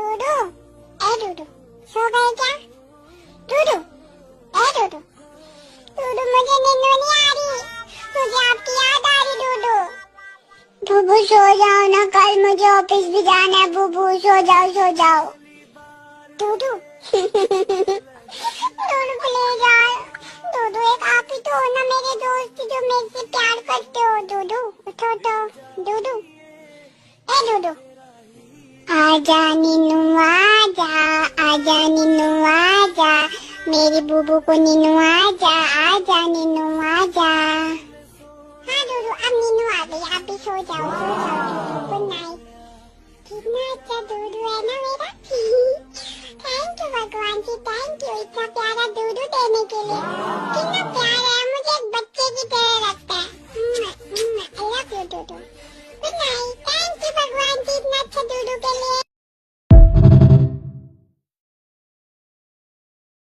डूडू, ए डूडू, सो गए क्या? डूडू, ए डूडू, डूडू मुझे नींद नहीं आ रही, मुझे आपकी याद आ रही डूडू। बुबू सो जाओ ना, कल मुझे ऑफिस भी जाना है। बुबू सो जाओ, सो जाओ। डूडू डूडू प्लीज यार, डूडू एक आप ही तो हो ना मेरे दोस्त जो मेरे से प्यार करते हो। डूडू उठो तो, डूडू, ए डूडू। आजा नीनू आजा, आजा नीनू आजा, मेरी बुबू को नीनू आजा, आजा नीनू आजा। हाँ डूडू, अब नीनू आ गई, आप भी सो जाओ, सो जाओ डूडू, गुड नाइट। कितना अच्छा डूडू है ना मेरा। थैंक यू भगवान जी, थैंक यू इतना प्यारा डूडू देने के लिए।